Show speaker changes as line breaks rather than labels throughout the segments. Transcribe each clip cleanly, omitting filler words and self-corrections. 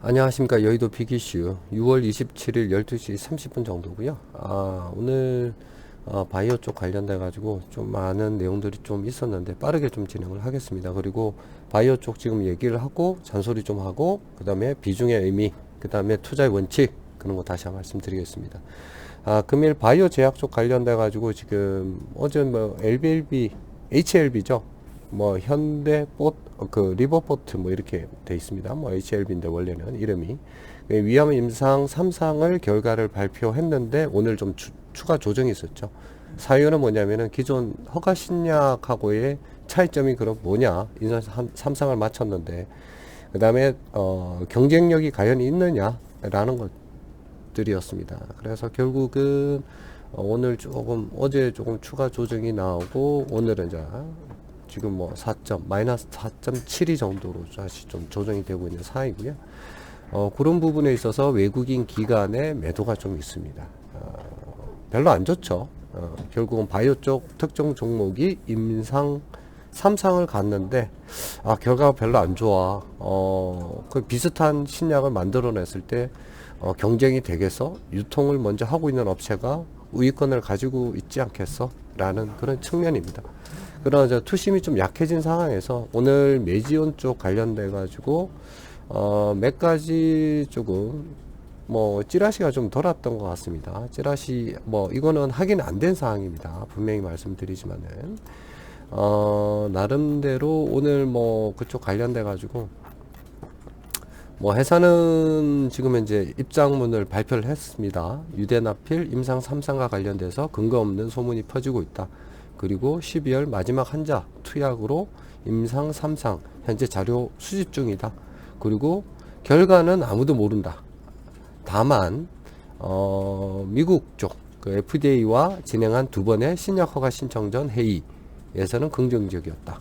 안녕하십니까. 여의도 빅이슈 6월 27일 12시 30분 정도고요. 오늘 바이오 쪽 관련돼 가지고 좀 많은 내용들이 좀 있었는데 빠르게 좀 진행을 하겠습니다. 그리고 바이오 쪽 지금 얘기를 하고 잔소리 좀 하고 그 다음에 비중의 의미, 그 다음에 투자의 원칙, 그런 거 다시 한번 말씀드리겠습니다. 금일 바이오 제약 쪽 관련돼 가지고 지금 어제 뭐 LBLB, HLB죠. 뭐 현대 그 리버포트 뭐 이렇게 돼 있습니다. 뭐 HLB인데 원래는 이름이 위암 임상 3상을 결과를 발표했는데 오늘 좀 추가 조정이 있었죠. 사유는 뭐냐면은 기존 허가 신약하고의 차이점이 그럼 뭐냐, 임상 3상을 마쳤는데 그 다음에 경쟁력이 과연 있느냐라는 것들이었습니다. 그래서 결국은 오늘 조금 어제 조금 추가 조정이 나오고 오늘은 이제 지금 뭐 마이너스 4.72 정도로 다시 좀 조정이 되고 있는 상황이고요. 그런 부분에 있어서 외국인 기관의 매도가 좀 있습니다. 별로 안 좋죠. 결국은 바이오 쪽 특정 종목이 임상 3상을 갔는데 결과가 별로 안 좋아. 그 비슷한 신약을 만들어냈을 때 경쟁이 되겠어? 유통을 먼저 하고 있는 업체가 우위권을 가지고 있지 않겠어? 라는 그런 측면입니다. 그러나 투심이 좀 약해진 상황에서 오늘 메지온 쪽 관련돼 가지고 몇 가지 조금 뭐 찌라시가 좀 돌았던 것 같습니다. 찌라시 뭐 이거는 확인 안 된 상황입니다. 분명히 말씀드리지만은 나름대로 오늘 뭐 그쪽 관련돼 가지고 뭐 회사는 지금 현재 입장문을 발표를 했습니다. 유대나필 임상 3상과 관련돼서 근거 없는 소문이 퍼지고 있다. 그리고 12월 마지막 환자 투약으로 임상 3상 현재 자료 수집 중이다. 그리고 결과는 아무도 모른다. 다만 미국 쪽 그 FDA와 진행한 두 번의 신약 허가 신청 전 회의에서는 긍정적이었다.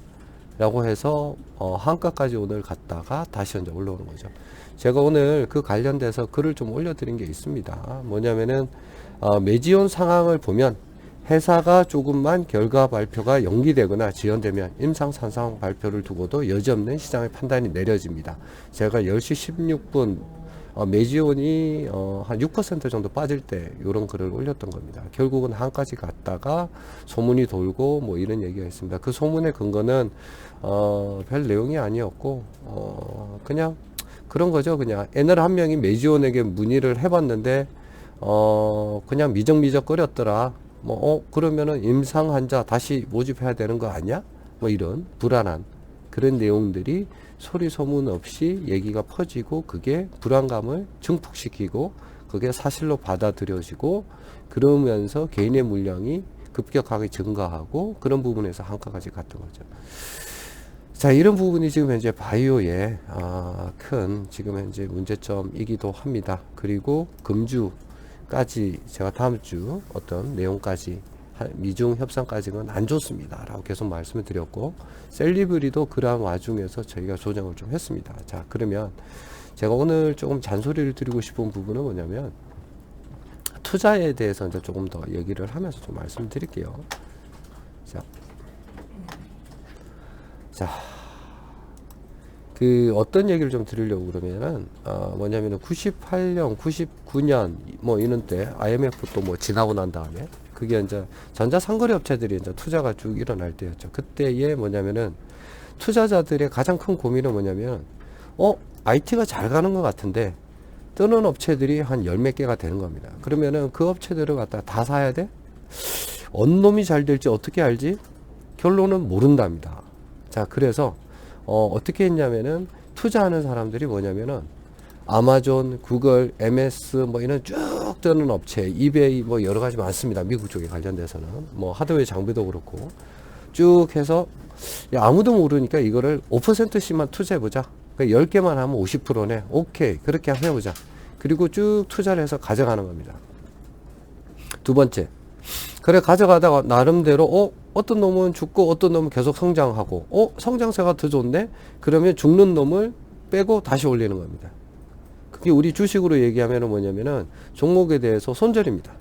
라고 해서 한가까지 오늘 갔다가 다시 현재 올라오는 거죠. 제가 오늘 그 관련돼서 글을 좀 올려드린 게 있습니다. 뭐냐면은 메지온 상황을 보면 회사가 조금만 결과 발표가 연기되거나 지연되면 임상 3상 발표를 두고도 여지없는 시장의 판단이 내려집니다. 제가 10시 16분 메지온이 한 6% 정도 빠질 때 이런 글을 올렸던 겁니다. 결국은 한까지 갔다가 소문이 돌고 뭐 이런 얘기가 있습니다. 그 소문의 근거는 별 내용이 아니었고 그냥 그런 거죠. 그냥 애널 한 명이 메지온에게 문의를 해봤는데 그냥 미적미적거렸더라. 그러면은 임상 환자 다시 모집해야 되는 거 아니야? 뭐 이런 불안한 그런 내용들이 소리 소문 없이 얘기가 퍼지고 그게 불안감을 증폭시키고 그게 사실로 받아들여지고 그러면서 개인의 물량이 급격하게 증가하고 그런 부분에서 한가까지 갔던 거죠. 자, 이런 부분이 지금 현재 바이오의 큰 지금 현재 문제점이기도 합니다. 그리고 금주까지 제가 다음 주 어떤 내용까지 미중 협상까지는 안 좋습니다 라고 계속 말씀을 드렸고 셀리브리도 그러한 와중에서 저희가 조정을 좀 했습니다. 자, 그러면 제가 오늘 조금 잔소리를 드리고 싶은 부분은 뭐냐면 투자에 대해서 이제 조금 더 얘기를 하면서 좀 말씀드릴게요. 자, 그 어떤 얘기를 좀 드리려고 그러면은 뭐냐면은 98년, 99년 뭐 이런 때 IMF 또 뭐 지나고 난 다음에 그게 이제 전자상거래 업체들이 이제 투자가 쭉 일어날 때였죠. 그때에 뭐냐면은 투자자들의 가장 큰 고민은 뭐냐면 IT가 잘 가는 것 같은데 뜨는 업체들이 한 열 몇 개가 되는 겁니다. 그러면은 그 업체들을 갖다 다 사야 돼? 어느 놈이 잘 될지 어떻게 알지? 결론은 모른답니다. 자, 그래서 어떻게 했냐면은 투자하는 사람들이 뭐냐면은 아마존, 구글, MS 뭐 이런 쭉 뜨는 업체, 이베이 뭐 여러 가지 많습니다. 미국 쪽에 관련돼서는 뭐 하드웨어 장비도 그렇고 쭉 해서 아무도 모르니까 이거를 5%씩만 투자해보자. 그러니까 10개만 하면 50%네. 오케이, 그렇게 한번 해보자. 그리고 쭉 투자를 해서 가져가는 겁니다. 두 번째, 그래 가져가다가 나름대로 어떤 놈은 죽고 어떤 놈은 계속 성장하고 성장세가 더 좋네? 그러면 죽는 놈을 빼고 다시 올리는 겁니다. 그게 우리 주식으로 얘기하면 뭐냐면은 종목에 대해서 손절입니다.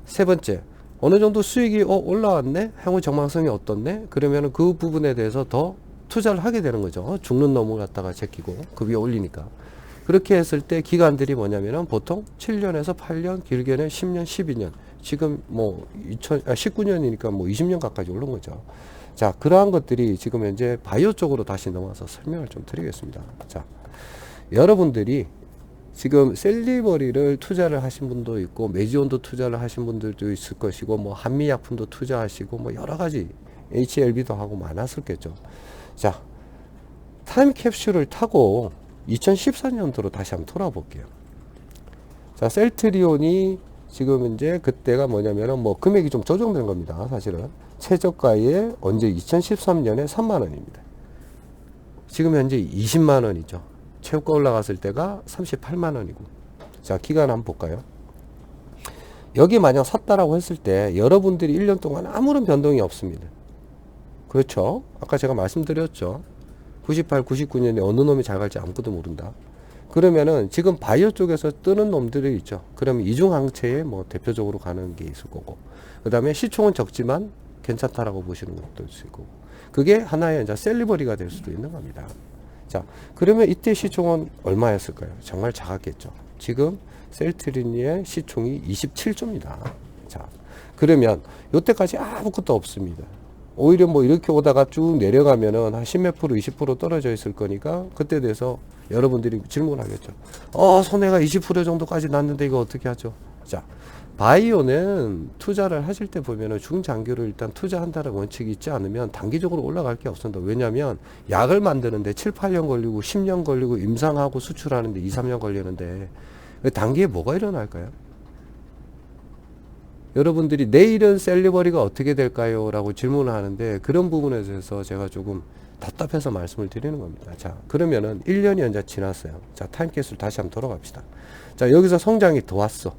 세 번째, 어느 정도 수익이 올라왔네? 향후 전망성이 어떻네? 그러면은 그 부분에 대해서 더 투자를 하게 되는 거죠. 죽는 놈을 갖다가 제끼고 그 위에 올리니까. 그렇게 했을 때 기간들이 뭐냐면은 보통 7년에서 8년, 길게는 10년, 12년. 지금 뭐 19년이니까 뭐 20년 가까이 오른 거죠. 자, 그러한 것들이 지금 현재 바이오 쪽으로 다시 넘어와서 설명을 좀 드리겠습니다. 자, 여러분들이 지금 셀리버리를 투자를 하신 분도 있고 메지온도 투자를 하신 분들도 있을 것이고 뭐 한미약품도 투자하시고 뭐 여러 가지 HLB도 하고 많았었겠죠. 자, 타임캡슐을 타고 2014년도로 다시 한번 돌아볼게요. 자, 셀트리온이 지금 이제 그때가 뭐냐면은 뭐 금액이 좀 조정된 겁니다. 사실은 최저가에 언제 2013년에 3만원입니다. 지금 현재 20만원이죠. 최고가 올라갔을 때가 38만원이고. 자, 기간 한번 볼까요? 여기 만약 샀다라고 했을 때 여러분들이 1년 동안 아무런 변동이 없습니다. 그렇죠? 아까 제가 말씀드렸죠. 98, 99년에 어느 놈이 잘 갈지 아무것도 모른다. 그러면은 지금 바이오 쪽에서 뜨는 놈들이 있죠. 그러면 이중항체에 뭐 대표적으로 가는 게 있을 거고, 그 다음에 시총은 적지만 괜찮다라고 보시는 것도 있을 거고, 그게 하나의 이제 셀리버리가 될 수도 있는 겁니다. 자, 그러면 이때 시총은 얼마였을까요? 정말 작았겠죠. 지금 셀트리온의 시총이 27조입니다. 자, 그러면 요때까지 아무것도 없습니다. 오히려 뭐 이렇게 오다가 쭉 내려가면은 한 10몇 프로, 20% 떨어져 있을 거니까 그때 돼서 여러분들이 질문하겠죠. 손해가 20% 정도까지 났는데 이거 어떻게 하죠? 자, 바이오는 투자를 하실 때 보면은 중장기로 일단 투자한다는 원칙이 있지 않으면 단기적으로 올라갈 게 없습니다. 왜냐면 약을 만드는데 7, 8년 걸리고 10년 걸리고 임상하고 수출하는데 2, 3년 걸리는데 단기에 뭐가 일어날까요? 여러분들이 내일은 셀리버리가 어떻게 될까요? 라고 질문을 하는데 그런 부분에 대해서 제가 조금 답답해서 말씀을 드리는 겁니다. 자, 그러면은 1년이 이제 지났어요. 자, 타임캡슐 다시 한번 돌아갑시다. 자, 여기서 성장이 더 왔어.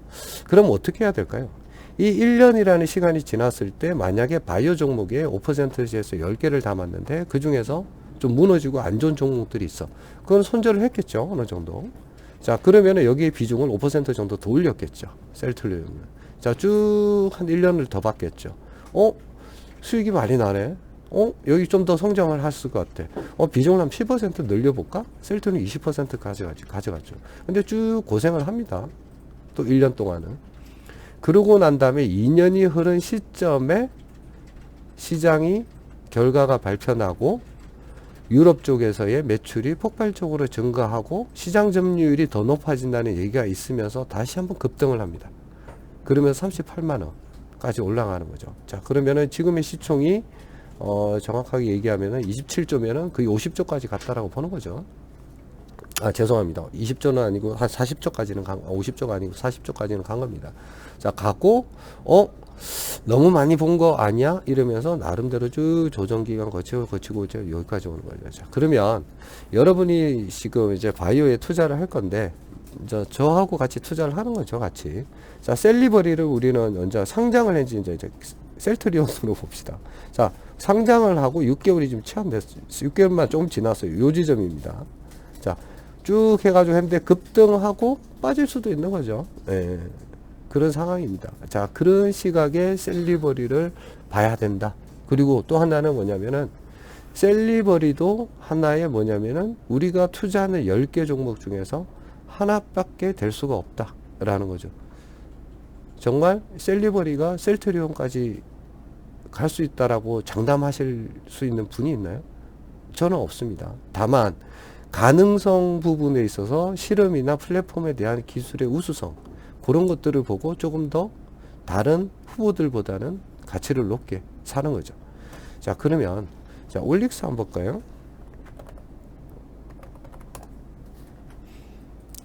그럼 어떻게 해야 될까요? 이 1년이라는 시간이 지났을 때 만약에 바이오 종목에 5%에서 10개를 담았는데 그 중에서 좀 무너지고 안 좋은 종목들이 있어. 그건 손절을 했겠죠. 어느 정도. 자, 그러면은 여기에 비중을 5% 정도 더 올렸겠죠. 셀트리온은. 자, 쭉 한 1년을 더 받겠죠. 수익이 많이 나네. 여기 좀 더 성장을 했을 것 같아. 비중을 한 10% 늘려볼까? 셀트리온이 20% 가져갔죠. 근데 쭉 고생을 합니다. 또 1년 동안은. 그러고 난 다음에 2년이 흐른 시점에 시장이 결과가 발표나고 유럽 쪽에서의 매출이 폭발적으로 증가하고 시장 점유율이 더 높아진다는 얘기가 있으면서 다시 한번 급등을 합니다. 그러면 38만원까지 올라가는 거죠. 자, 그러면은 지금의 시총이 정확하게 얘기하면은 27조면은 거의 50조까지 갔다라고 보는 거죠. 죄송합니다. 20조는 아니고 한 40조까지는 50조가 아니고 40조까지는 간 겁니다. 자, 가고 너무 많이 본 거 아니야? 이러면서 나름대로 쭉 조정기간 거치고 이제 여기까지 오는 거죠. 자, 그러면 여러분이 지금 이제 바이오에 투자를 할 건데 저하고 같이 투자를 하는 거죠, 같이. 자, 셀리버리를 우리는 이제 상장을 했지, 이제 셀트리온으로 봅시다. 자, 상장을 하고 6개월이 지금 체험됐어요. 6개월만 조금 지났어요. 요 지점입니다. 자, 쭉 해가지고 했는데 급등하고 빠질 수도 있는 거죠. 예, 그런 상황입니다. 자, 그런 시각에 셀리버리를 봐야 된다. 그리고 또 하나는 뭐냐면은 셀리버리도 하나의 뭐냐면은 우리가 투자하는 10개 종목 중에서 하나밖에 될 수가 없다 라는 거죠. 정말 셀리버리가 셀트리온까지 갈 수 있다라고 장담하실 수 있는 분이 있나요? 저는 없습니다. 다만 가능성 부분에 있어서 실험이나 플랫폼에 대한 기술의 우수성, 그런 것들을 보고 조금 더 다른 후보들보다는 가치를 높게 사는 거죠. 자, 그러면 자, 올릭스 한번 볼까요?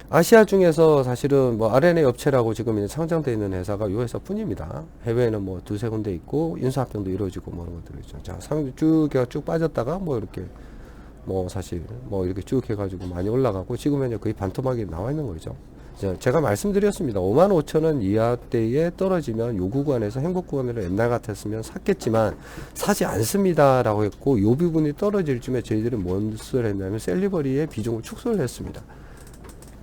아시아 중에서 사실은 뭐 RNA 업체라고 지금 이제 상장되어 있는 회사가 이 회사 뿐입니다. 해외에는 뭐 두세 군데 있고 인수합병도 이루어지고 뭐 그런 것들이 있죠. 자, 쭉 빠졌다가 뭐 이렇게 뭐 사실 뭐 이렇게 쭉 해가지고 많이 올라가고 지금은 거의 반토막이 나와 있는 거죠. 제가 말씀드렸습니다. 55,000원 이하대에 떨어지면 요 구간에서 행복 구간으로 옛날 같았으면 샀겠지만 사지 않습니다 라고 했고, 요 부분이 떨어질 쯤에 저희들은 뭔 짓을 했냐면 셀리버리의 비중을 축소를 했습니다.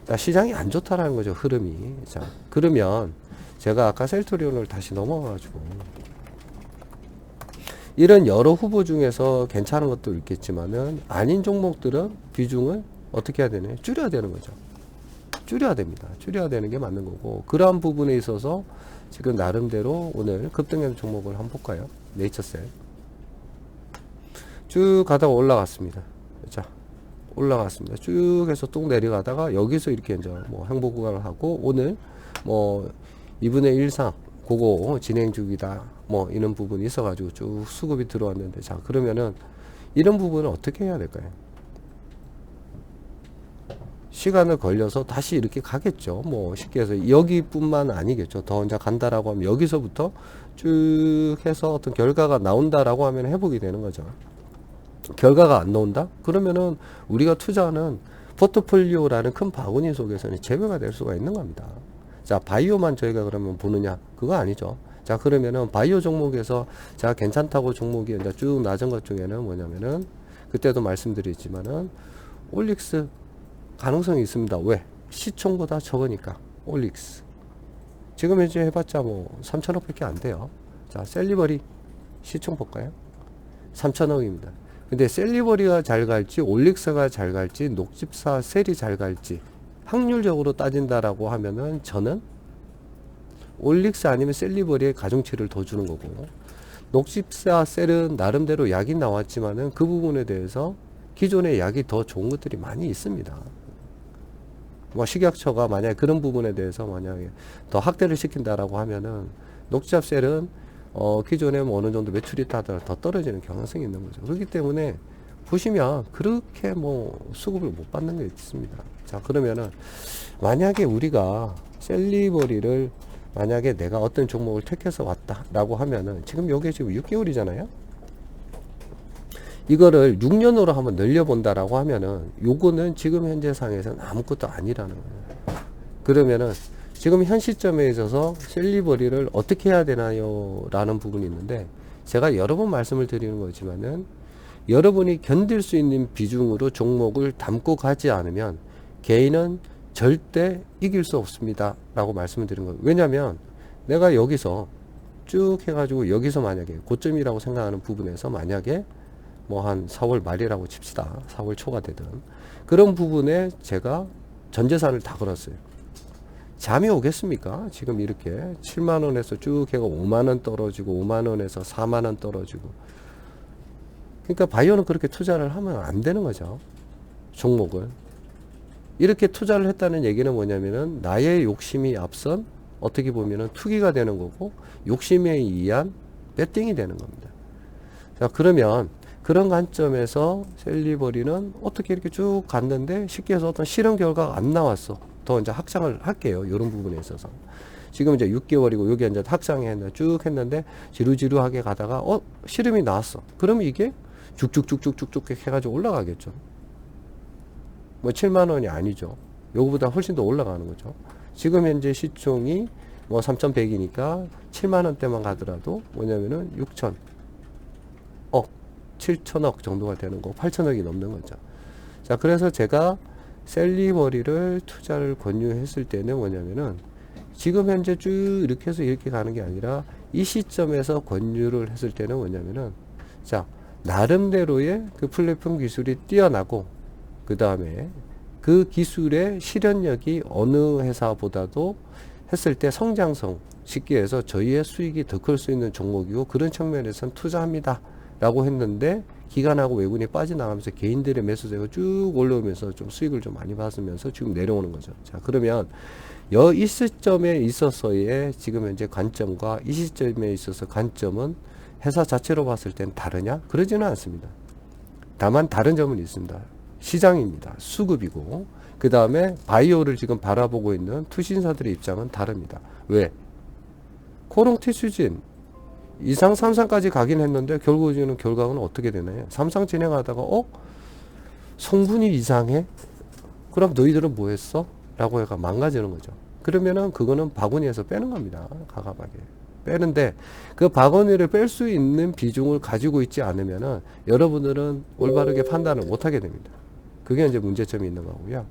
자, 시장이 안 좋다라는 거죠, 흐름이. 자, 그러면 제가 아까 셀트리온을 다시 넘어가가지고 이런 여러 후보 중에서 괜찮은 것도 있겠지만은 아닌 종목들은 비중을 어떻게 해야 되냐? 줄여야 되는 거죠. 줄여야 됩니다. 줄여야 되는 게 맞는 거고, 그러한 부분에 있어서 지금 나름대로 오늘 급등한 종목을 한번 볼까요? 네이처셀. 쭉 가다가 올라갔습니다. 자, 올라갔습니다. 쭉 해서 뚝 내려가다가 여기서 이렇게 이제 뭐 행보 구간을 하고, 오늘 뭐 2분의 1 이상 그거 진행 중이다 뭐 이런 부분이 있어가지고 쭉 수급이 들어왔는데, 자 그러면은 이런 부분은 어떻게 해야 될까요? 시간을 걸려서 다시 이렇게 가겠죠. 뭐 쉽게 해서 여기뿐만 아니겠죠. 더 이제 간다라고 하면 여기서부터 쭉 해서 어떤 결과가 나온다라고 하면 회복이 되는 거죠. 결과가 안 나온다? 그러면은 우리가 투자하는 포트폴리오라는 큰 바구니 속에서는 재배가 될 수가 있는 겁니다. 자, 바이오만 저희가 그러면 보느냐? 그거 아니죠. 자, 그러면은 바이오 종목에서 자, 괜찮다고 종목이 이제 쭉 낮은 것 중에는 뭐냐면은 그때도 말씀드렸지만은 올릭스 가능성이 있습니다. 왜? 시총보다 적으니까. 올릭스. 지금 현재 해봤자 뭐 3천억 밖에 안 돼요. 자, 셀리버리 시총 볼까요? 3천억입니다. 근데 셀리버리가 잘 갈지, 올릭스가 잘 갈지, 녹집사 셀이 잘 갈지, 확률적으로 따진다라고 하면은 저는 올릭스 아니면 셀리버리에 가중치를 더 주는 거고, 녹집사 셀은 나름대로 약이 나왔지만은 그 부분에 대해서 기존의 약이 더 좋은 것들이 많이 있습니다. 뭐 식약처가 만약에 그런 부분에 대해서 만약에 더 확대를 시킨다라고 하면은 녹집사 셀은 기존에 뭐 어느 정도 매출이 더 떨어지는 경향성이 있는 거죠. 그렇기 때문에 보시면 그렇게 뭐 수급을 못 받는 게 있습니다. 자, 그러면은 만약에 우리가 셀리버리를 만약에 내가 어떤 종목을 택해서 왔다라고 하면은 지금 요게 지금 6개월이잖아요. 이거를 6년으로 한번 늘려본다라고 하면은 요거는 지금 현재 상에서는 아무것도 아니라는 거예요. 그러면은 지금 현 시점에 있어서 셀리버리를 어떻게 해야 되나요? 라는 부분이 있는데, 제가 여러 번 말씀을 드리는 거지만은 여러분이 견딜 수 있는 비중으로 종목을 담고 가지 않으면 개인은 절대 이길 수 없습니다 라고 말씀을 드린 거예요. 왜냐면 내가 여기서 쭉 해가지고 여기서 만약에 고점이라고 생각하는 부분에서 만약에 뭐 한 4월 말이라고 칩시다. 4월 초가 되든 그런 부분에 제가 전 재산을 다 걸었어요. 잠이 오겠습니까? 지금 이렇게 7만원에서 쭉 해가 5만원 떨어지고 5만원에서 4만원 떨어지고. 그러니까 바이오는 그렇게 투자를 하면 안 되는 거죠. 종목을. 이렇게 투자를 했다는 얘기는 뭐냐면은 나의 욕심이 앞선 어떻게 보면은 투기가 되는 거고, 욕심에 의한 배팅이 되는 겁니다. 자, 그러면 그런 관점에서 셀리버리는 어떻게 이렇게 쭉 갔는데 쉽게 해서 어떤 실험 결과가 안 나왔어. 더 이제 확장을 할게요. 이런 부분에 있어서. 지금 이제 6개월이고 여기 이제 확장했는데 쭉 했는데 지루지루하게 가다가 실험이 나왔어. 그러면 이게 쭉쭉쭉쭉쭉쭉 해가지고 올라가겠죠. 뭐 7만 원이 아니죠. 요거보다 훨씬 더 올라가는 거죠. 지금 현재 시총이 뭐 3,100이니까 7만 원대만 가더라도 뭐냐면은 6천억, 7천억 정도가 되는 거고 8천억이 넘는 거죠. 자, 그래서 제가 셀리버리를 투자를 권유했을 때는 뭐냐면은 지금 현재 쭉 이렇게 해서 이렇게 가는 게 아니라 이 시점에서 권유를 했을 때는 뭐냐면은 자, 나름대로의 그 플랫폼 기술이 뛰어나고 그 다음에 그 기술의 실현력이 어느 회사보다도 했을 때 성장성, 쉽게 해서 저희의 수익이 더 클 수 있는 종목이고 그런 측면에서는 투자합니다 라고 했는데, 기관하고 외국인이 빠져나가면서 개인들의 매수세가 쭉 올라오면서 좀 수익을 좀 많이 받으면서 지금 내려오는 거죠. 자, 그러면 이 시점에 있어서의 지금 현재 관점과 이 시점에 있어서 관점은 회사 자체로 봤을 땐 다르냐? 그러지는 않습니다. 다만 다른 점은 있습니다. 시장입니다. 수급이고, 그 다음에 바이오를 지금 바라보고 있는 투신사들의 입장은 다릅니다. 왜? 코롱 티슈진 이상 3상까지 가긴 했는데 결국에는 결과는 어떻게 되나요? 3상 진행하다가 성분이 이상해? 그럼 너희들은 뭐 했어? 라고 해가 망가지는 거죠. 그러면은 그거는 바구니에서 빼는 겁니다. 가감하게 빼는데, 그 바구니를 뺄 수 있는 비중을 가지고 있지 않으면은 여러분들은 올바르게 판단을 못 하게 됩니다. 그게 이제 문제점이 있는 거고요.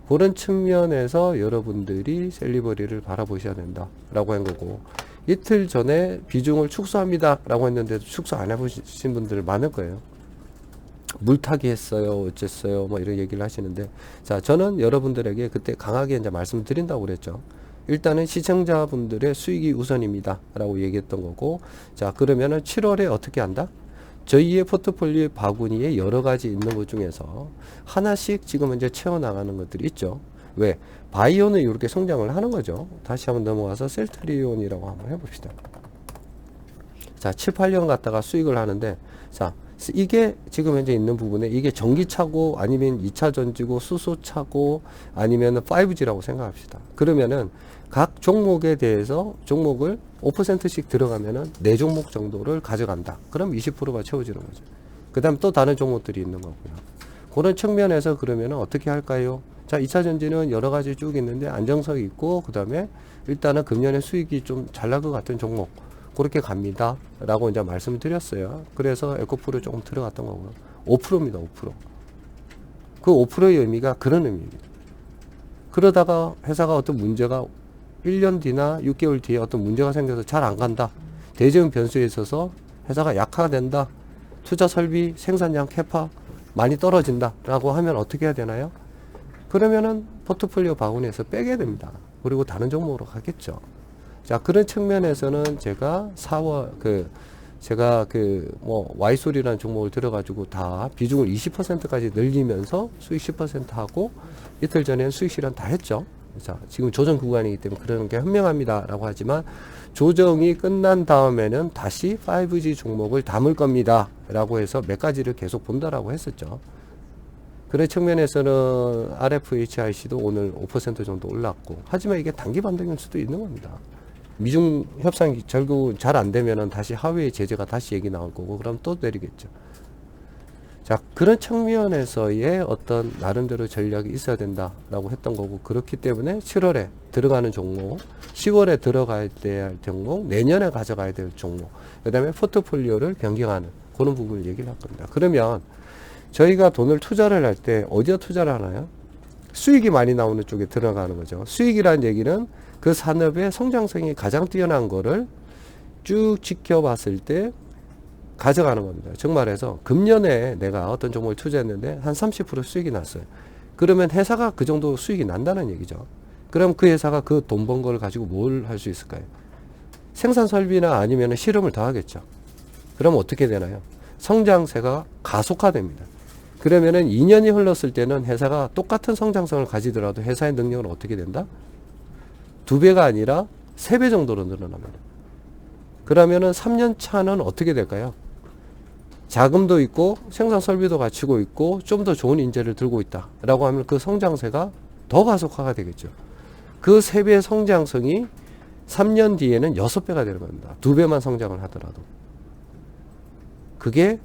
그런 측면에서 여러분들이 셀리버리를 바라보셔야 된다 라고 한 거고, 이틀 전에 비중을 축소합니다 라고 했는데도 축소 안 해보신 분들 많을 거예요. 물타기 했어요, 어쨌어요, 뭐 이런 얘기를 하시는데, 자, 저는 여러분들에게 그때 강하게 이제 말씀드린다고 그랬죠. 일단은 시청자분들의 수익이 우선입니다 라고 얘기했던 거고, 자, 그러면은 7월에 어떻게 한다? 저희의 포트폴리오 바구니에 여러 가지 있는 것 중에서 하나씩 지금 이제 채워나가는 것들이 있죠. 왜? 바이오는 이렇게 성장을 하는 거죠. 다시 한번 넘어가서 셀트리온이라고 한번 해봅시다. 자, 7, 8년 갔다가 수익을 하는데, 자, 이게 지금 현재 있는 부분에 이게 전기차고 아니면 2차 전지고 수소차고 아니면 5G라고 생각합시다. 그러면은 각 종목에 대해서 종목을 5%씩 들어가면은 4종목 정도를 가져간다. 그럼 20%가 채워지는 거죠. 그 다음 또 다른 종목들이 있는 거고요. 그런 측면에서 그러면은 어떻게 할까요? 자, 2차 전지는 여러 가지 쭉 있는데 안정성이 있고, 그 다음에 일단은 금년에 수익이 좀 잘 날 것 같은 종목. 그렇게 갑니다 라고 이제 말씀을 드렸어요. 그래서 에코프로 조금 들어갔던 거고요. 5%입니다. 5%. 그 5%의 의미가 그런 의미입니다. 그러다가 회사가 어떤 문제가 1년 뒤나 6개월 뒤에 어떤 문제가 생겨서 잘 안 간다. 대지금 변수에 있어서 회사가 약화된다. 투자 설비 생산량 캐파 많이 떨어진다 라고 하면 어떻게 해야 되나요? 그러면은 포트폴리오 바구니에서 빼게 됩니다. 그리고 다른 종목으로 가겠죠. 자, 그런 측면에서는 제가 4월, 제가 와이솔이라는 종목을 들어가지고 다 비중을 20%까지 늘리면서 수익 10% 하고 이틀 전에는 수익 실현 다 했죠. 자, 지금 조정 구간이기 때문에 그런 게 현명합니다. 라고 하지만 조정이 끝난 다음에는 다시 5G 종목을 담을 겁니다. 라고 해서 몇 가지를 계속 본다라고 했었죠. 그런 측면에서는 RFHIC도 오늘 5% 정도 올랐고, 하지만 이게 단기 반등일 수도 있는 겁니다. 미중 협상이 결국 잘 안 되면은 다시 하위의 제재가 다시 얘기 나올 거고, 그럼 또 내리겠죠. 자, 그런 측면에서의 어떤 나름대로 전략이 있어야 된다라고 했던 거고, 그렇기 때문에 7월에 들어가는 종목, 10월에 들어가야 될 종목, 내년에 가져가야 될 종목, 그 다음에 포트폴리오를 변경하는 그런 부분을 얘기를 할 겁니다. 그러면 저희가 돈을 투자를 할 때 어디에 투자를 하나요? 수익이 많이 나오는 쪽에 들어가는 거죠. 수익이라는 얘기는 그 산업의 성장성이 가장 뛰어난 거를 쭉 지켜봤을 때 가져가는 겁니다. 즉 말해서 금년에 내가 어떤 종목을 투자했는데 한 30% 수익이 났어요. 그러면 회사가 그 정도 수익이 난다는 얘기죠. 그럼 그 회사가 그 돈 번 걸 가지고 뭘 할 수 있을까요? 생산 설비나 아니면 실험을 더 하겠죠. 그럼 어떻게 되나요? 성장세가 가속화됩니다. 그러면은 2년이 흘렀을 때는 회사가 똑같은 성장성을 가지더라도 회사의 능력은 어떻게 된다? 2배가 아니라 3배 정도로 늘어납니다. 그러면은 3년 차는 어떻게 될까요? 자금도 있고 생산 설비도 갖추고 있고 좀 더 좋은 인재를 들고 있다 라고 하면 그 성장세가 더 가속화가 되겠죠. 그 3배의 성장성이 3년 뒤에는 6배가 되는 겁니다. 2배만 성장을 하더라도. 그게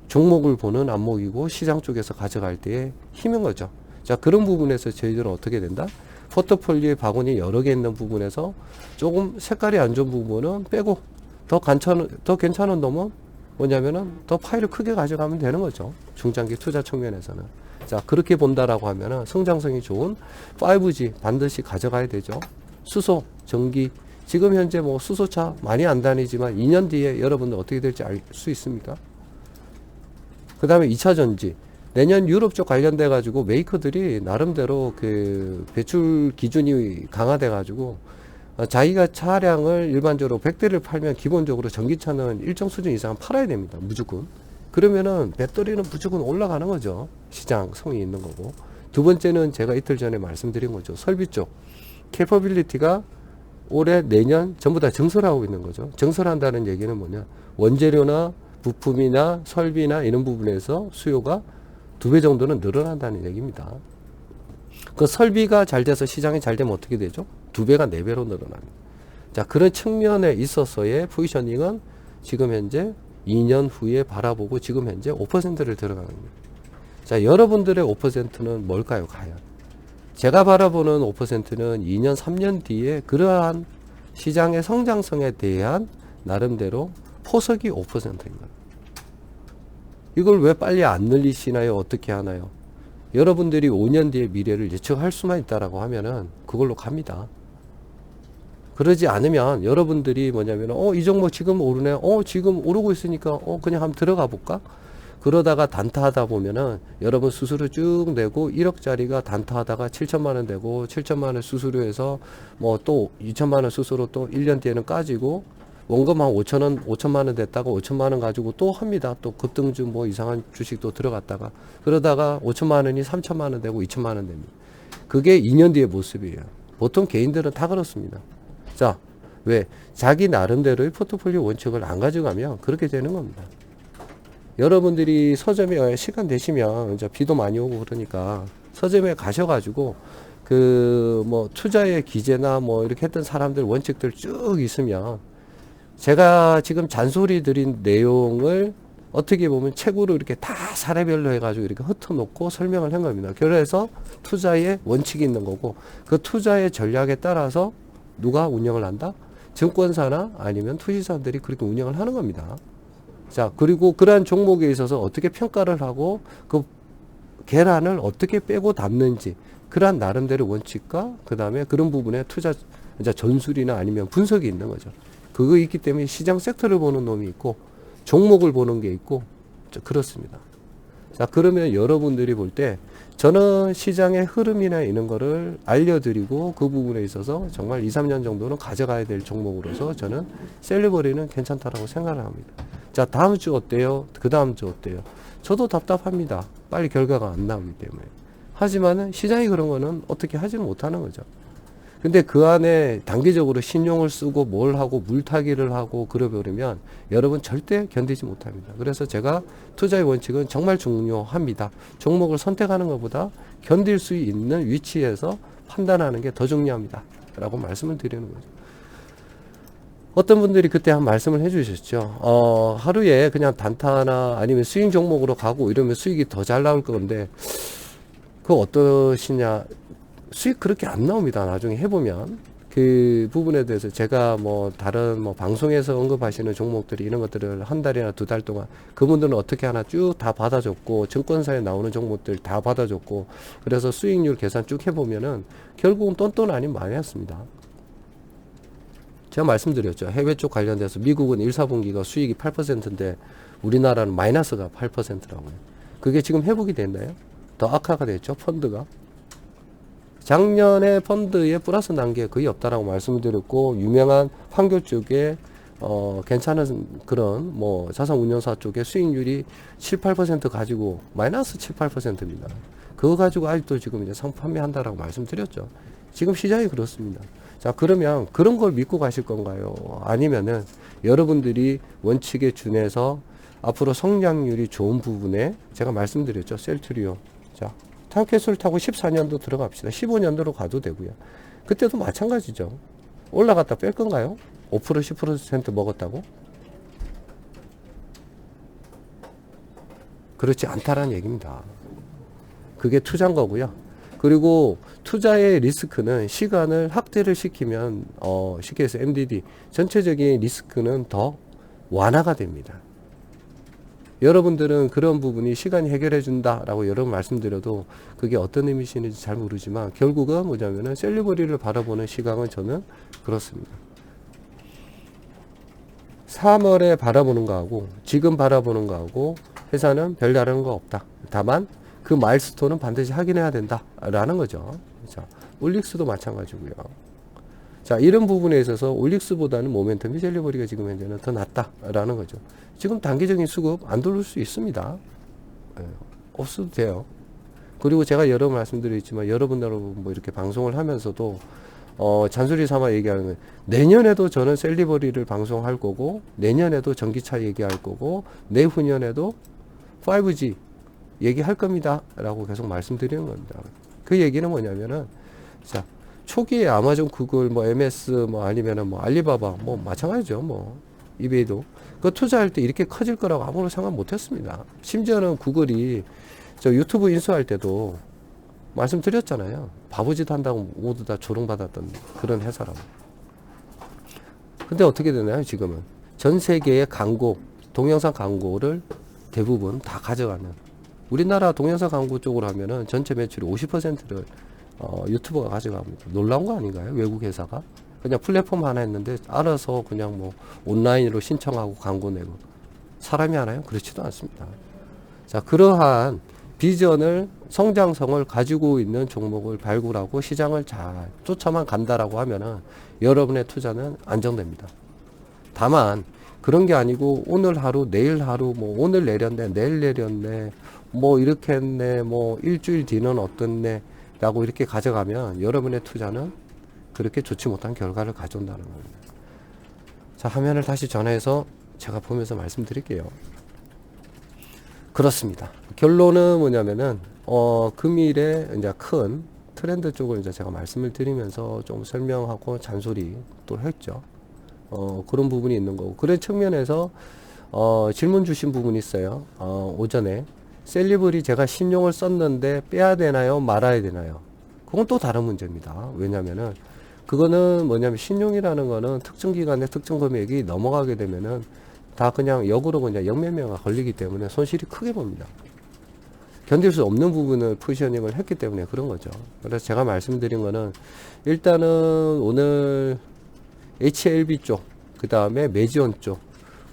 종목을 보는 안목이고 시장 쪽에서 가져갈 때의 힘인 거죠. 자, 그런 부분에서 저희들은 어떻게 된다? 포트폴리오의 바구니 여러 개 있는 부분에서 조금 색깔이 안 좋은 부분은 빼고 더 괜찮은 놈은 뭐냐면은 더 파일을 크게 가져가면 되는 거죠. 중장기 투자 측면에서는. 자, 그렇게 본다라고 하면은 성장성이 좋은 5G 반드시 가져가야 되죠. 수소, 전기. 지금 현재 뭐 수소차 많이 안 다니지만 2년 뒤에 여러분들 어떻게 될지 알 수 있습니까? 그 다음에 2차 전지. 내년 유럽 쪽 관련돼 가지고 메이커들이 나름대로 그 배출 기준이 강화돼 가지고 자기가 차량을 일반적으로 100대를 팔면 기본적으로 전기차는 일정 수준 이상 팔아야 됩니다. 무조건. 그러면은 배터리는 무조건 올라가는 거죠. 시장성이 있는 거고. 두 번째는 제가 이틀 전에 말씀드린 거죠. 설비 쪽. 캐퍼빌리티가 올해 내년 전부 다 증설하고 있는 거죠. 증설한다는 얘기는 뭐냐. 원재료나 부품이나 설비나 이런 부분에서 수요가 2배 정도는 늘어난다는 얘기입니다. 그 설비가 잘 돼서 시장이 잘 되면 어떻게 되죠? 2배가 4배로 늘어납니다. 자, 그런 측면에 있어서의 포지셔닝은 지금 현재 2년 후에 바라보고 지금 현재 5%를 들어가는 겁니다. 자, 여러분들의 5%는 뭘까요? 과연? 제가 바라보는 5%는 2년, 3년 뒤에 그러한 시장의 성장성에 대한 나름대로 포석이 5%입니다. 이걸 왜 빨리 안 늘리시나요? 어떻게 하나요? 여러분들이 5년 뒤의 미래를 예측할 수만 있다라고 하면은 그걸로 갑니다. 그러지 않으면 여러분들이 뭐냐면 이 종목 지금 오르네. 지금 오르고 있으니까 그냥 한번 들어가 볼까? 그러다가 단타하다 보면은 여러분 수수료 쭉 내고 1억짜리가 단타하다가 7천만 원 되고 7천만 원 수수료에서 뭐 또 2천만 원 수수료 또 1년 뒤에는 까지고 원금 한 5천만 원 됐다가 5천만 원 가지고 또 합니다. 또 급등주 뭐 이상한 주식도 들어갔다가 그러다가 5천만 원이 3천만 원 되고 2천만 원 됩니다. 그게 2년 뒤의 모습이에요. 보통 개인들은 다 그렇습니다. 자, 왜? 자기 나름대로의 포트폴리오 원칙을 안 가져가면 그렇게 되는 겁니다. 여러분들이 서점에 시간 되시면 이제 비도 많이 오고 그러니까 서점에 가셔가지고 그 뭐 투자의 기재나 뭐 이렇게 했던 사람들 원칙들 쭉 있으면 제가 지금 잔소리 드린 내용을 어떻게 보면 책으로 이렇게 다 사례별로 해가지고 이렇게 흩어놓고 설명을 한 겁니다. 그래서 투자의 원칙이 있는 거고 그 투자의 전략에 따라서 누가 운영을 한다? 증권사나 아니면 투자사들이 그렇게 운영을 하는 겁니다. 자, 그리고 그러한 종목에 있어서 어떻게 평가를 하고 그 계란을 어떻게 빼고 담는지 그러한 나름대로 원칙과 그 다음에 그런 부분에 투자 이제 전술이나 아니면 분석이 있는 거죠. 그거 있기 때문에 시장 섹터를 보는 놈이 있고 종목을 보는 게 있고 그렇습니다. 자, 그러면 여러분들이 볼 때 저는 시장의 흐름이나 이런 거를 알려드리고 그 부분에 있어서 정말 2, 3년 정도는 가져가야 될 종목으로서 저는 셀리버리는 괜찮다라고 생각을 합니다. 자, 다음 주 어때요? 그 다음 주 어때요? 저도 답답합니다. 빨리 결과가 안 나오기 때문에. 하지만은 시장이 그런 거는 어떻게 하지는 못하는 거죠. 근데 그 안에 단기적으로 신용을 쓰고 뭘 하고 물타기를 하고 그러버리면 여러분 절대 견디지 못합니다. 그래서 제가 투자의 원칙은 정말 중요합니다. 종목을 선택하는 것보다 견딜 수 있는 위치에서 판단하는 게 더 중요합니다. 라고 말씀을 드리는 거죠. 어떤 분들이 그때 한 말씀을 해 주셨죠. 하루에 그냥 단타나 아니면 스윙 종목으로 가고 이러면 수익이 더 잘 나올 건데 그거 어떠시냐. 수익 그렇게 안 나옵니다. 나중에 해보면. 그 부분에 대해서 제가 뭐 다른 뭐 방송에서 언급하시는 종목들이 이런 것들을 한 달이나 두 달 동안 그분들은 어떻게 하나 쭉 다 받아줬고 증권사에 나오는 종목들 다 받아줬고 그래서 수익률 계산 쭉 해보면은 결국은 돈돈 아닌 많이 제가 말씀드렸죠. 해외 쪽 관련돼서 미국은 1, 4분기가 수익이 8%인데 우리나라는 마이너스가 8%라고요. 그게 지금 회복이 됐나요? 더 악화가 됐죠. 펀드가. 작년에 펀드에 플러스 난 게 거의 없다라고 말씀드렸고 유명한 판교 쪽에 괜찮은 그런 뭐 자산운용사 쪽에 수익률이 7, 8% 가지고 마이너스 7, 8%입니다. 그거 가지고 아직도 지금 이제 상품 판매한다라고 말씀드렸죠. 지금 시장이 그렇습니다. 자, 그러면 그런 걸 믿고 가실 건가요? 아니면은 여러분들이 원칙에 준해서 앞으로 성장률이 좋은 부분에 제가 말씀드렸죠. 셀트리온. 자, 타겟을 타고 14년도 들어갑시다. 15년도로 가도 되고요. 그때도 마찬가지죠. 올라갔다 뺄 건가요? 5% 10% 먹었다고? 그렇지 않다라는 얘기입니다. 그게 투자인 거고요. 그리고 투자의 리스크는 시간을 확대를 시키면 쉽게 해서 MDD 전체적인 리스크는 더 완화가 됩니다. 여러분들은 그런 부분이 시간이 해결해 준다라고 여러 번 말씀드려도 그게 어떤 의미인지 잘 모르지만 결국은 뭐냐면은 셀리버리를 바라보는 시각은 저는 그렇습니다. 3월에 바라보는 거하고 지금 바라보는 거하고 회사는 별다른 거 없다. 다만 그 마일스톤은 반드시 확인해야 된다라는 거죠. 자, 올릭스도 마찬가지고요. 자, 이런 부분에 있어서 올릭스보다는 모멘텀이 셀리버리가 지금 현재는 더 낫다라는 거죠. 지금 단기적인 수급 안 돌릴 수 있습니다. 없어도 돼요. 그리고 제가 여러 번 말씀드렸지만 여러분들하고 뭐 이렇게 방송을 하면서도 잔소리 삼아 얘기하는 건 내년에도 저는 셀리버리를 방송할 거고 내년에도 전기차 얘기할 거고 내후년에도 5G 얘기할 겁니다 라고 계속 말씀드리는 겁니다. 그 얘기는 뭐냐면은 자, 초기에 아마존, 구글, 뭐 MS, 뭐 아니면은 뭐 알리바바, 뭐 마찬가지죠. 뭐 이베이도 그 투자할 때 이렇게 커질 거라고 아무런 생각 못했습니다. 심지어는 구글이 저 유튜브 인수할 때도 말씀드렸잖아요. 바보짓 한다고 모두 다 조롱받았던 그런 회사라고. 근데 어떻게 되나요? 지금은 전 세계의 광고, 동영상 광고를 대부분 다 가져가는. 우리나라 동영상 광고 쪽으로 하면은 전체 매출의 50%를 유튜버가 가져갑니다. 놀라운 거 아닌가요? 외국 회사가. 그냥 플랫폼 하나 했는데 알아서 그냥 뭐 온라인으로 신청하고 광고 내고 사람이 하나요? 그렇지도 않습니다. 자, 그러한 비전을 성장성을 가지고 있는 종목을 발굴하고 시장을 잘 쫓아만 간다라고 하면은 여러분의 투자는 안정됩니다. 다만 그런 게 아니고 오늘 하루 내일 하루 뭐 오늘 내렸네 내일 내렸네 뭐 이렇게 했네 뭐 일주일 뒤는 어떻네 라고 이렇게 가져가면 여러분의 투자는 그렇게 좋지 못한 결과를 가져온다는 겁니다. 자, 화면을 다시 전화해서 제가 보면서 말씀드릴게요. 그렇습니다. 결론은 뭐냐면은 금일에 이제 큰 트렌드 쪽을 이제 제가 말씀을 드리면서 좀 설명하고 잔소리 또 했죠. 그런 부분이 있는 거고, 그런 측면에서 질문 주신 부분이 있어요. 오전에 셀리블이 제가 신용을 썼는데 빼야 되나요 말아야 되나요? 그건 또 다른 문제입니다. 왜냐면은 그거는 뭐냐면 신용이라는 거는 특정 기간에 특정 금액이 넘어가게 되면은 다 그냥 역으로 그냥 역매매가 걸리기 때문에 손실이 크게 봅니다. 견딜 수 없는 부분을 포지셔닝을 했기 때문에 그런 거죠. 그래서 제가 말씀드린 거는 일단은 오늘 HLB 쪽, 그 다음에 매지원 쪽,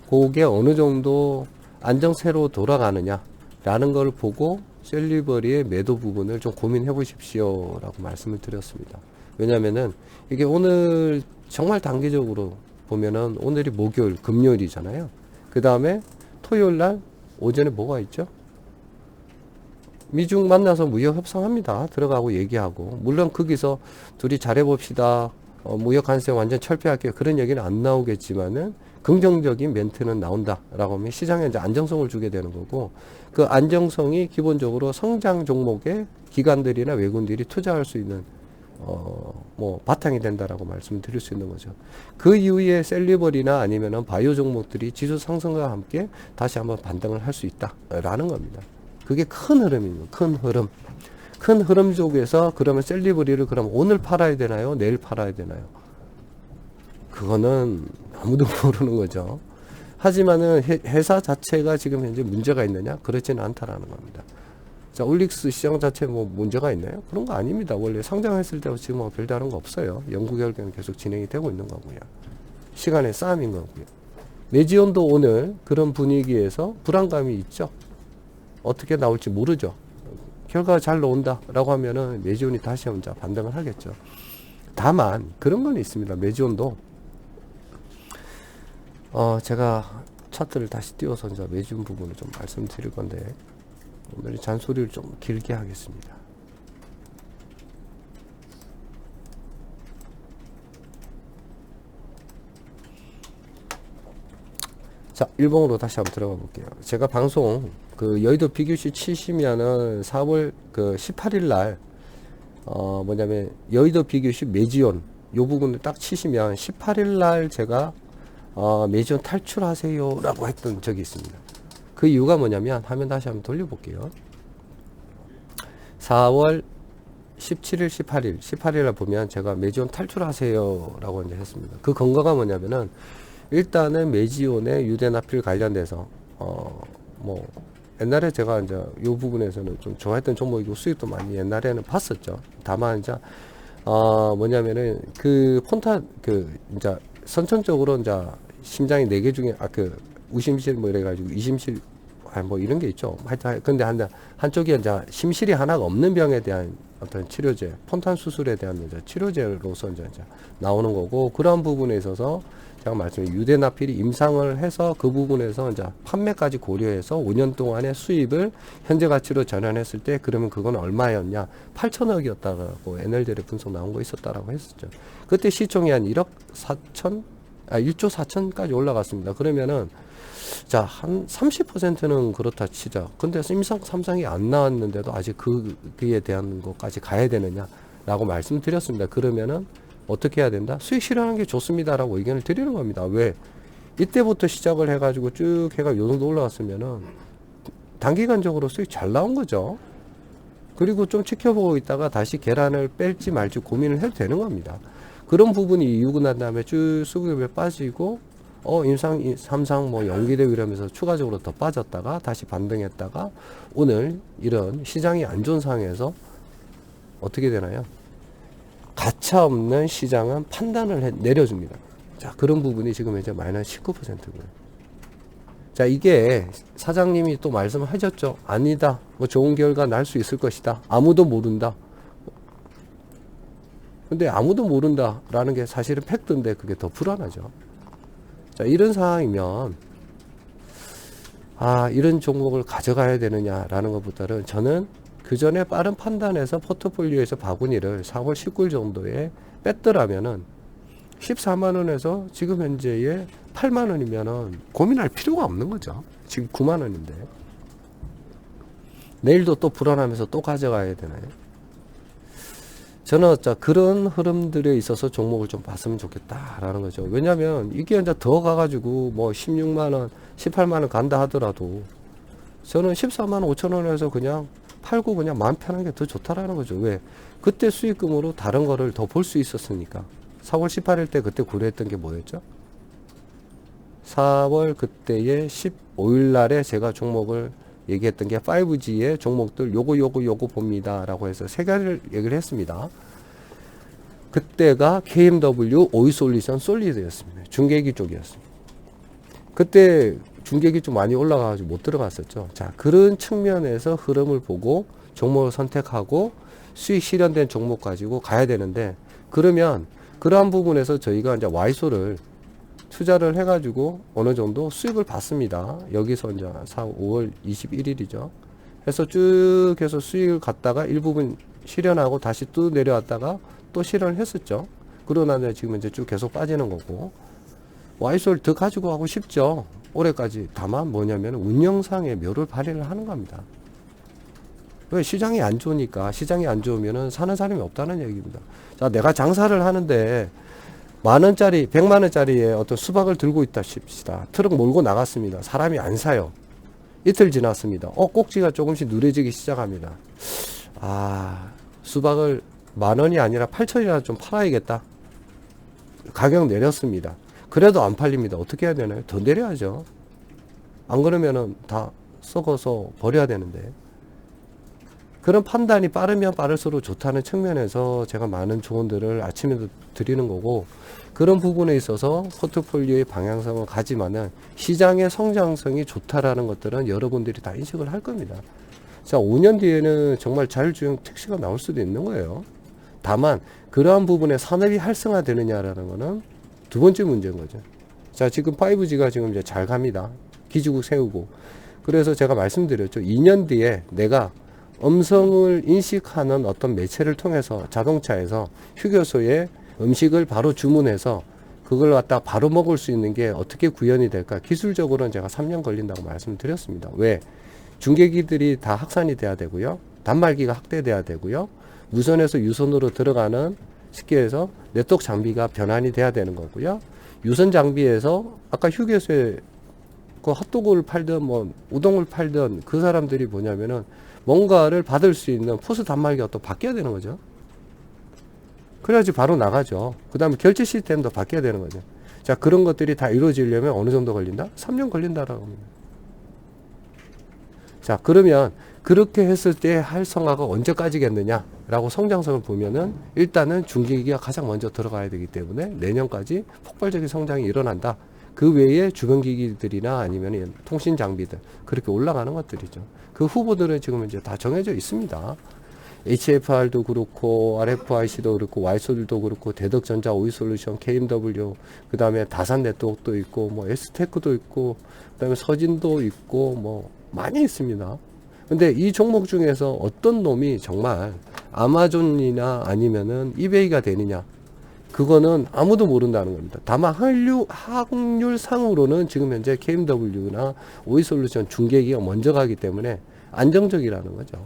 그게 어느 정도 안정세로 돌아가느냐 라는 걸 보고 셀리버리의 매도 부분을 좀 고민해 보십시오 라고 말씀을 드렸습니다. 왜냐면은 이게 오늘 정말 단기적으로 보면은 오늘이 목요일, 금요일이잖아요. 그 다음에 토요일 날 오전에 뭐가 있죠? 미중 만나서 무역 협상합니다. 들어가고 얘기하고. 물론 거기서 둘이 잘해봅시다. 무역 관세 완전 철폐할게요. 그런 얘기는 안 나오겠지만은 긍정적인 멘트는 나온다라고 하면 시장에 이제 안정성을 주게 되는 거고, 그 안정성이 기본적으로 성장 종목의 기관들이나 외국인들이 투자할 수 있는 뭐 바탕이 된다라고 말씀드릴 수 있는 거죠. 그 이후에 셀리버리나 아니면은 바이오 종목들이 지수 상승과 함께 다시 한번 반등을 할 수 있다라는 겁니다. 그게 큰 흐름입니다. 큰 흐름. 큰 흐름 속에서 그러면 셀리버리를 그럼 오늘 팔아야 되나요? 내일 팔아야 되나요? 그거는 아무도 모르는 거죠. 하지만은 회사 자체가 지금 현재 문제가 있느냐? 그렇지는 않다라는 겁니다. 자, 올릭스 시장 자체 뭐 문제가 있나요? 그런 거 아닙니다. 원래 상장했을 때와 지금 뭐 별다른 거 없어요. 연구 결과는 계속 진행이 되고 있는 거고요. 시간의 싸움인 거고요. 매지온도 오늘 그런 분위기에서 불안감이 있죠. 어떻게 나올지 모르죠. 결과가 잘 나온다라고 하면은 매지온이 다시 혼자 반등을 하겠죠. 다만 그런 건 있습니다. 매지온도 제가 차트를 다시 띄워서 이제 매지온 부분을 좀 말씀드릴 건데 오늘 잔소리를 좀 길게 하겠습니다. 자, 일봉으로 다시 한번 들어가 볼게요. 제가 방송 그 여의도 비교시 치시면은 4월 그 18일 날 뭐냐면 여의도 비교시 매지온 요 부분을 딱 치시면 18일 날 제가 매지온 탈출하세요 라고 했던 적이 있습니다. 그 이유가 뭐냐면 화면 다시 한번 돌려볼게요. 4월 17일 18일날 보면 제가 매지온 탈출하세요 라고 이제 했습니다. 그 근거가 뭐냐면은 일단은 매지온의 유대나필 관련돼서 뭐 옛날에 제가 이제 요 부분에서는 좀 좋아했던 종목이고 수익도 많이 옛날에는 봤었죠. 다만 이제 뭐냐면은 그 폰타 그 이제 선천적으로 이제 심장이 4개 중에 그 우심실 뭐 이래가지고 이심실 뭐 이런 게 있죠. 하여튼 근데 한쪽에 이제 심실이 하나가 없는 병에 대한 어떤 치료제, 폰탄 수술에 대한 이제 치료제로서 이제 나오는 거고, 그런 부분에 있어서 제가 말씀드린 유대나필이 임상을 해서 그 부분에서 이제 판매까지 고려해서 5년 동안의 수입을 현재 가치로 전환했을 때 그러면 그건 얼마였냐? 8천억이었다고 NLD의 분석 나온 거 있었다라고 했었죠. 그때 시총이 한 1조 4천까지 올라갔습니다. 그러면은 자, 한 30%는 그렇다 치자. 근데 임상 3상이 안 나왔는데도 아직 그에 대한 것까지 가야 되느냐라고 말씀드렸습니다. 그러면은 어떻게 해야 된다? 수익 실현하는 게 좋습니다라고 의견을 드리는 겁니다. 왜? 이때부터 시작을 해가지고 쭉 해가 요 정도 올라갔으면은 단기간적으로 수익 잘 나온 거죠. 그리고 좀 지켜보고 있다가 다시 계란을 뺄지 말지 고민을 해도 되는 겁니다. 그런 부분이 이유가 난 다음에 쭉 수급에 빠지고 임상 3상 뭐 연기되고 이러면서 추가적으로 더 빠졌다가 다시 반등했다가 오늘 이런 시장이 안 좋은 상황에서 어떻게 되나요? 가차 없는 시장은 판단을 내려줍니다. 자, 그런 부분이 지금 이제 마이너스 19%고요. 자, 이게 사장님이 또 말씀을 하셨죠. 아니다. 뭐 좋은 결과 날 수 있을 것이다. 아무도 모른다. 근데 아무도 모른다라는 게 사실은 팩트인데 그게 더 불안하죠. 자, 이런 상황이면 이런 종목을 가져가야 되느냐라는 것보다는 저는 그 전에 빠른 판단해서 포트폴리오에서 바구니를 4월 19일 정도에 뺐더라면은 14만원에서 지금 현재의 8만원이면은 고민할 필요가 없는 거죠. 지금 9만원인데. 내일도 또 불안하면서 또 가져가야 되나요? 저는 그런 흐름들에 있어서 종목을 좀 봤으면 좋겠다라는 거죠. 왜냐면 이게 이제 더 가가지고 뭐 16만원, 18만원 간다 하더라도 저는 14만 5천 원에서 그냥 팔고 그냥 마음 편한 게 더 좋다라는 거죠. 왜? 그때 수익금으로 다른 거를 더 볼 수 있었으니까. 4월 18일 때 그때 고려했던 게 뭐였죠? 4월 그때의 15일 날에 제가 종목을 얘기했던 게 5G의 종목들 요거 봅니다 라고 해서 세 가지를 얘기를 했습니다. 그때가 KMW, 오이솔루션, 솔리드였습니다. 중계기 쪽이었습니다. 그때 중계기 좀 많이 올라가가지고 못 들어갔었죠. 자, 그런 측면에서 흐름을 보고 종목을 선택하고 수익 실현된 종목 가지고 가야 되는데, 그러면 그러한 부분에서 저희가 이제 와이소를 투자를 해가지고 어느 정도 수익을 받습니다. 여기서 이제 5월 21일이죠. 해서 쭉 해서 수익을 갖다가 일부분 실현하고 다시 또 내려왔다가 또 실현을 했었죠. 그러나 지금 이제 쭉 계속 빠지는 거고, 와이소를 더 가지고 가고 싶죠. 올해까지. 다만 뭐냐면 운영상의 묘를 발휘를 하는 겁니다. 왜? 시장이 안 좋으니까. 시장이 안 좋으면은 사는 사람이 없다는 얘기입니다. 자, 내가 장사를 하는데 만원짜리, 100만원짜리에 어떤 수박을 들고 있다 싶시다. 트럭 몰고 나갔습니다. 사람이 안 사요. 이틀 지났습니다. 꼭지가 조금씩 누래지기 시작합니다. 수박을 만원이 아니라 8천이라도 좀 팔아야겠다. 가격 내렸습니다. 그래도 안 팔립니다. 어떻게 해야 되나요? 더 내려야죠. 안 그러면은 다 썩어서 버려야 되는데. 그런 판단이 빠르면 빠를수록 좋다는 측면에서 제가 많은 조언들을 아침에도 드리는 거고, 그런 부분에 있어서 포트폴리오의 방향성을 가지만은 시장의 성장성이 좋다라는 것들은 여러분들이 다 인식을 할 겁니다. 자, 5년 뒤에는 정말 자율주행 택시가 나올 수도 있는 거예요. 다만 그러한 부분에 산업이 활성화되느냐라는 거는 두 번째 문제인 거죠. 자, 지금 5G가 지금 이제 잘 갑니다. 기지국 세우고. 그래서 제가 말씀드렸죠. 2년 뒤에 내가 음성을 인식하는 어떤 매체를 통해서 자동차에서 휴게소에 음식을 바로 주문해서 그걸 갖다 바로 먹을 수 있는 게 어떻게 구현이 될까? 기술적으로는 제가 3년 걸린다고 말씀드렸습니다. 왜? 중계기들이 다 확산이 돼야 되고요. 단말기가 확대돼야 되고요. 무선에서 유선으로 들어가는, 쉽게 해서 네트워크 장비가 변환이 돼야 되는 거고요. 유선 장비에서 아까 휴게소에 그 핫도그를 팔든 뭐 우동을 팔든 그 사람들이 뭐냐면은 뭔가를 받을 수 있는 포스 단말기가 또 바뀌어야 되는 거죠. 그래야지 바로 나가죠. 그 다음에 결제 시스템도 바뀌어야 되는 거죠. 자, 그런 것들이 다 이루어지려면 어느 정도 걸린다? 3년 걸린다라고 합니다. 자, 그러면 그렇게 했을 때 활성화가 언제까지겠느냐 라고 성장성을 보면은 일단은 중기기가 가장 먼저 들어가야 되기 때문에 내년까지 폭발적인 성장이 일어난다. 그 외에 주변 기기들이나 아니면 통신 장비들 그렇게 올라가는 것들이죠. 그 후보들은 지금 이제 다 정해져 있습니다. HFR도 그렇고 RFIC도 그렇고 와이소들도 그렇고 대덕전자, 오이솔루션, KMW, 그 다음에 다산 네트워크도 있고 뭐 S테크도 있고 그 다음에 서진도 있고 뭐 많이 있습니다. 근데 이 종목 중에서 어떤 놈이 정말 아마존이나 아니면은 이베이가 되느냐, 그거는 아무도 모른다는 겁니다. 다만 확률상으로는 지금 현재 KMW나 오이솔루션 중계기가 먼저 가기 때문에 안정적이라는 거죠.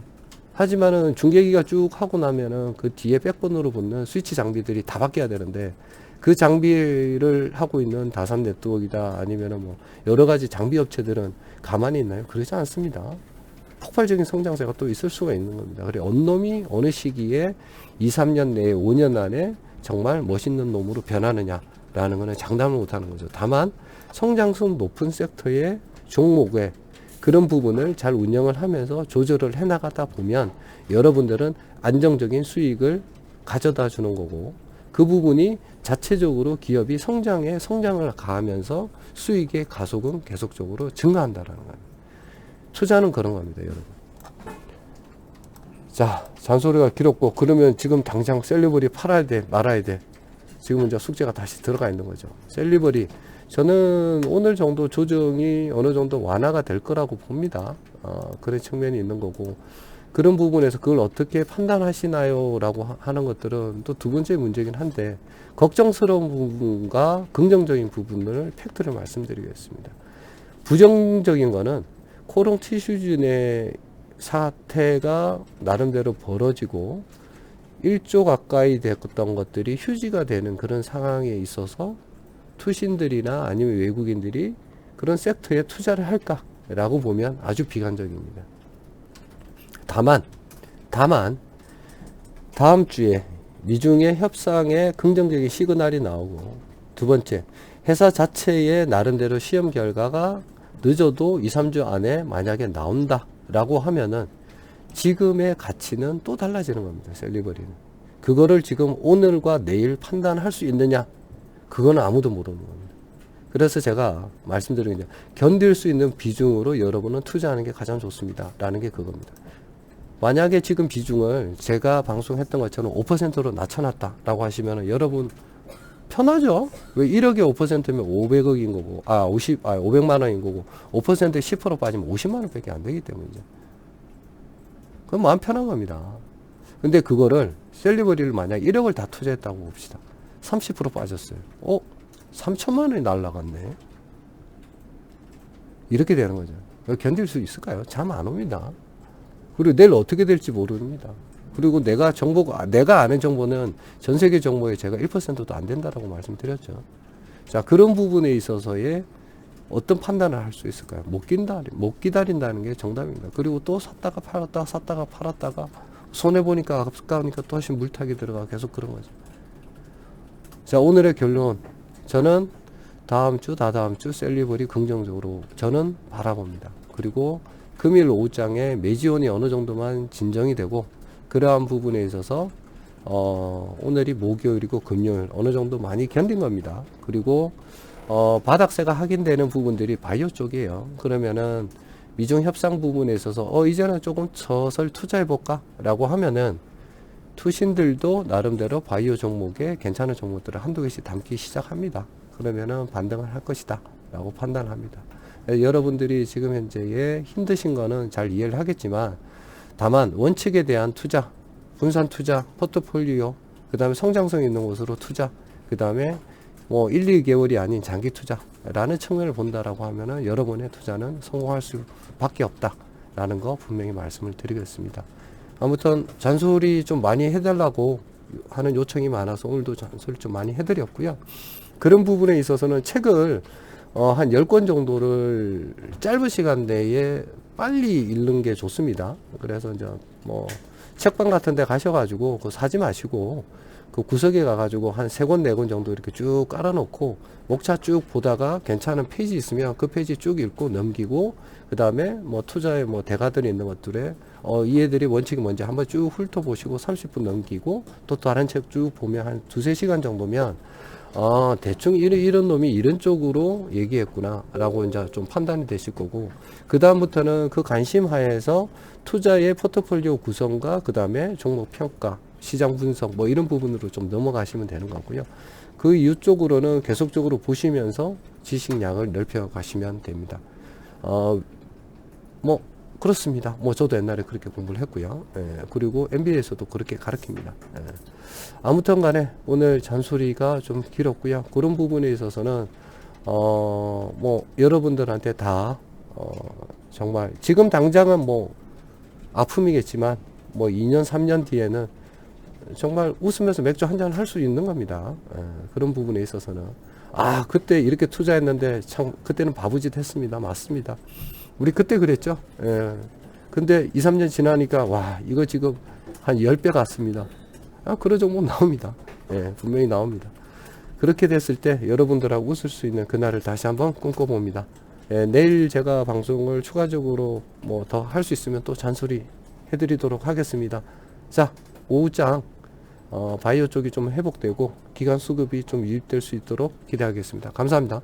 하지만은 중계기가 쭉 하고 나면은 그 뒤에 백번으로 붙는 스위치 장비들이 다 바뀌어야 되는데, 그 장비를 하고 있는 다산 네트워크이다 아니면은 뭐 여러 가지 장비 업체들은 가만히 있나요? 그러지 않습니다. 폭발적인 성장세가 또 있을 수가 있는 겁니다. 그래, 어느 놈이 어느 시기에 2, 3년 내에 5년 안에 정말 멋있는 놈으로 변하느냐라는 거는 장담을 못하는 거죠. 다만 성장성 높은 섹터의 종목에 그런 부분을 잘 운영을 하면서 조절을 해나가다 보면 여러분들은 안정적인 수익을 가져다 주는 거고, 그 부분이 자체적으로 기업이 성장을 가하면서 수익의 가속은 계속적으로 증가한다라는 거예요. 투자는 그런 겁니다, 여러분. 자, 잔소리가 길었고, 그러면 지금 당장 셀리버리 팔아야 돼, 말아야 돼. 지금 이제 숙제가 다시 들어가 있는 거죠. 셀리버리, 저는 오늘 정도 조정이 어느 정도 완화가 될 거라고 봅니다. 그런 측면이 있는 거고, 그런 부분에서 그걸 어떻게 판단하시나요? 라고 하는 것들은 또 두 번째 문제긴 한데, 걱정스러운 부분과 긍정적인 부분을 팩트를 말씀드리겠습니다. 부정적인 거는 코롱 티슈진의 사태가 나름대로 벌어지고 1조 가까이 됐던 것들이 휴지가 되는 그런 상황에 있어서 투신들이나 아니면 외국인들이 그런 섹터에 투자를 할까라고 보면 아주 비관적입니다. 다만 다음 주에 미중의 협상에 긍정적인 시그널이 나오고, 두 번째, 회사 자체의 나름대로 시험 결과가 늦어도 2, 3주 안에 만약에 나온다 라고 하면은 지금의 가치는 또 달라지는 겁니다. 셀리버리는. 그거를 지금 오늘과 내일 판단할 수 있느냐? 그거는 아무도 모르는 겁니다. 그래서 제가 말씀드리는 게, 견딜 수 있는 비중으로 여러분은 투자하는 게 가장 좋습니다 라는 게 그겁니다. 만약에 지금 비중을 제가 방송했던 것처럼 5%로 낮춰놨다 라고 하시면 여러분 편하죠? 왜 1억에 5%면 500억인 거고, 500만 원인 거고, 5%에 10% 빠지면 50만 원 밖에 안 되기 때문이죠. 그럼 마음 편한 겁니다. 근데 그거를, 셀리버리를 만약 1억을 다 투자했다고 봅시다. 30% 빠졌어요. 3천만 원이 날라갔네. 이렇게 되는 거죠. 견딜 수 있을까요? 잠 안 옵니다. 그리고 내일 어떻게 될지 모릅니다. 그리고 내가 아는 정보는 전 세계 정보에 제가 1%도 안 된다라고 말씀드렸죠. 자, 그런 부분에 있어서의 어떤 판단을 할 수 있을까요? 못 기다린다는 게 정답입니다. 그리고 또 샀다가 팔았다가 손해보니까 아까우니까 또 다시 물타기 들어가 계속 그런 거죠. 자, 오늘의 결론. 저는 다음 주, 다다음 주 셀리버리 긍정적으로 저는 바라봅니다. 그리고 금일 오후장에 매지온이 어느 정도만 진정이 되고, 그러한 부분에 있어서 오늘이 목요일이고 금요일 어느 정도 많이 견딘 겁니다. 그리고 바닥세가 확인되는 부분들이 바이오 쪽이에요. 그러면은 미중 협상 부분에 있어서 이제는 조금 서설 투자해 볼까 라고 하면은 투신들도 나름대로 바이오 종목에 괜찮은 종목들을 한두 개씩 담기 시작합니다. 그러면은 반등을 할 것이다 라고 판단합니다. 여러분들이 지금 현재에 힘드신 거는 잘 이해를 하겠지만, 다만 원칙에 대한 투자, 분산 투자, 포트폴리오, 그 다음에 성장성 있는 곳으로 투자, 그 다음에 뭐 1, 2개월이 아닌 장기 투자라는 측면을 본다라고 하면은 여러분의 투자는 성공할 수밖에 없다라는 거 분명히 말씀을 드리겠습니다. 아무튼 잔소리 좀 많이 해달라고 하는 요청이 많아서 오늘도 잔소리 좀 많이 해드렸고요. 그런 부분에 있어서는 책을 한 10권 정도를 짧은 시간 내에 빨리 읽는 게 좋습니다. 그래서 이제 뭐 책방 같은 데 가셔가지고 그거 사지 마시고 그 구석에 가가지고 한 3권, 4권 정도 이렇게 쭉 깔아놓고 목차 쭉 보다가 괜찮은 페이지 있으면 그 페이지 쭉 읽고 넘기고, 그 다음에 뭐 투자에 뭐 대가들이 있는 것들에 이 애들이 원칙이 뭔지 한번 쭉 훑어보시고 30분 넘기고 또 다른 책 쭉 보면 한 2-3시간 정도면 대충 이런 놈이 이런 쪽으로 얘기했구나 라고 이제 좀 판단이 되실 거고, 그 다음부터는 그 관심 하에서 투자의 포트폴리오 구성과 그 다음에 종목 평가, 시장 분석 뭐 이런 부분으로 좀 넘어가시면 되는 거고요. 그 이후 쪽으로는 계속적으로 보시면서 지식량을 넓혀 가시면 됩니다. 뭐 그렇습니다. 뭐 저도 옛날에 그렇게 공부를 했고요. 그리고 MBA에서도 그렇게 가르칩니다. 아무튼 간에 오늘 잔소리가 좀 길었고요. 그런 부분에 있어서는 뭐 여러분들한테 다 정말 지금 당장은 뭐 아픔이겠지만 뭐 2년 3년 뒤에는 정말 웃으면서 맥주 한잔 할 수 있는 겁니다. 그런 부분에 있어서는 그때 이렇게 투자했는데 참 그때는 바보짓 했습니다. 맞습니다. 우리 그때 그랬죠. 근데 2, 3년 지나니까 와 이거 지금 한 10배 같습니다. 그런 종목 나옵니다. 분명히 나옵니다. 그렇게 됐을 때 여러분들하고 웃을 수 있는 그날을 다시 한번 꿈꿔봅니다. 내일 제가 방송을 추가적으로 뭐 더 할 수 있으면 또 잔소리 해드리도록 하겠습니다. 자, 오후장 바이오 쪽이 좀 회복되고 기관 수급이 좀 유입될 수 있도록 기대하겠습니다. 감사합니다.